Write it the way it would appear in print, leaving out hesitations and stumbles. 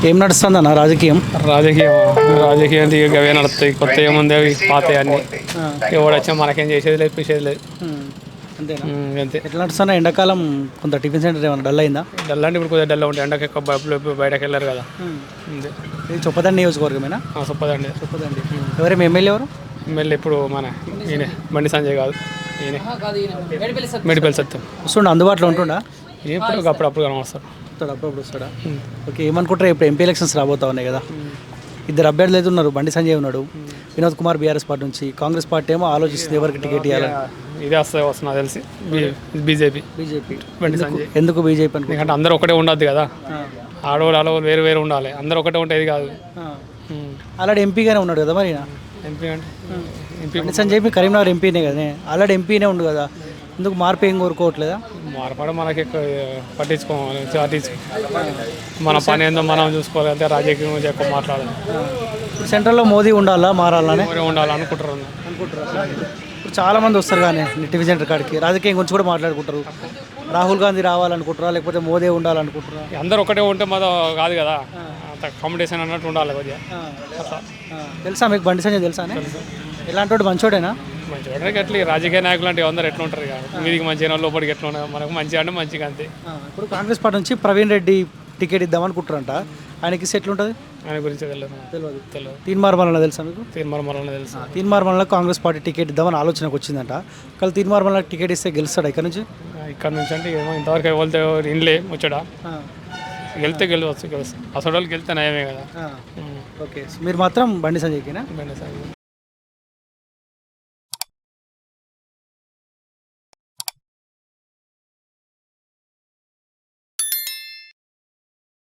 ఏం నడుస్తుందన్న రాజకీయం? రాజకీయం రాజకీయం అవే నడుస్తాయి. కొత్త ఏముంది అవి పాతాయి అన్ని. ఎవడు వచ్చా మనకేం చేసేది లేదు, పిసేది లేదు. అంతేనా? అంతే. ఎట్లా నడుస్తున్నా? ఎండాకాలం కొంత టిఫిన్ సెంటర్ ఏమైనా డల్ అయిందా? డల్ అంటే ఇప్పుడు కొద్దిగా డల్ ఉంటాయి. ఎండకి ఎక్కువ బయటకు వెళ్ళారు కదా. అంతే. ఇది చొప్పదండి నియోజకవర్గమేనా? సొప్పదండి. చొప్పదండి. ఎవరేమి ఎమ్మెల్యే ఎవరు? ఎమ్మెల్యే ఇప్పుడు మన ఈయన బండి సంజయ్ కాదు, ఈయన మెడిపల్లి సత్యం. వస్తుండ అందుబాటులో ఉంటుండా? ఇప్పుడు అప్పుడప్పుడు వస్తారు. వస్తాడు, అప్పుడప్పుడు వస్తాడా? ఓకే, ఏమనుకుంటారు? ఇప్పుడు ఎంపీ ఎలక్షన్స్ రాబోతా ఉన్నాయి కదా, ఇద్దరు అభ్యర్థులు అయితే ఉన్నారు. బండి సంజయ్ ఉన్నాడు, వినోద్ కుమార్ బీఆర్ఎస్ పార్టీ నుంచి. కాంగ్రెస్ పార్టీ ఏమో ఆలోచిస్తుంది ఎవరికి టికెట్ ఇవ్వాలని. ఇదే వస్తున్నా తెలిసి బీజేపీ. బండి సంజయ్. ఎందుకు బీజేపీ అనుకో? ఎందుకంటే అందరూ ఒకటే ఉండద్దు కదా, ఆడవాళ్ళు వేరు వేరు ఉండాలి. అందరూ ఒకటే ఉంటేది కాదు. ఆల్రెడీ ఎంపీగానే ఉన్నాడు కదా మరి. ఎంపీ అంటే బండి సంజయ్ కరీంనగర్ ఎంపీనే కదా, ఆల్రెడీ ఎంపీనే ఉండు కదా, ఎందుకు మార్పు ఏం కోరుకోవట్లేదా? మార్పడం మనకి పట్టించుకోవాలి. మన పని ఏందో మనం చూసుకోవాలి. అంతే, రాజకీయం గురించి ఎక్కువ మాట్లాడాలి. ఇప్పుడు సెంట్రల్లో మోదీ ఉండాలా, మారాలని అనుకుంటారు. ఇప్పుడు చాలామంది వస్తారు కానీ టిఫిన్ సెంటర్ కాడికి రాజకీయం గురించి కూడా మాట్లాడుకుంటారు. రాహుల్ గాంధీ రావాలనుకుంటారా, లేకపోతే మోదీ ఉండాలనుకుంటారా? అందరూ ఒకటే ఉంటే మాతో కాదు కదా, అంత కాంపిటీషన్ అన్నట్టు ఉండాలి కొద్దిగా. తెలుసా మీకు బండి సంజయ్? తెలుసా? ఎలాంటి వాడు? మంచోడేనా? మంచిగా ఎట్లా రాజకీయ నాయకులు అంటే అందరూ ఎట్లా ఉంటారు కదా, మీదికి మంచిగా లోపలికి ఎట్లా ఉన్నారు, మనకు మంచిగా అంటే మంచిగా అంతే. ఇప్పుడు కాంగ్రెస్ పార్టీ నుంచి ప్రవీణ్ రెడ్డి టికెట్ ఇద్దామనుకుంటారంట. ఆయనకి ఎట్లుంటుంది? ఆయన గురించి తెలియదు. తీన్మార్మల్ తెలుసా మీకు? తీర్మానం తెలుసు. తీన్మార్మల్లో కాంగ్రెస్ పార్టీ టికెట్ ఇద్దామని ఆలోచనకు వచ్చిందంట. కానీ తీన్మార్మల్లో టికెట్ ఇస్తే గెలుస్తాడా ఇక్కడ నుంచి? అంటే ఏమో ఇంతవరకు వెళ్తే ఇన్లే ముచ్చడా, గెలిస్తే అసలు వాళ్ళు గెలిస్తే నయమే కదా. ఓకే, మీరు మాత్రం బండి సంజయ్కినా? బండి సంజయ్.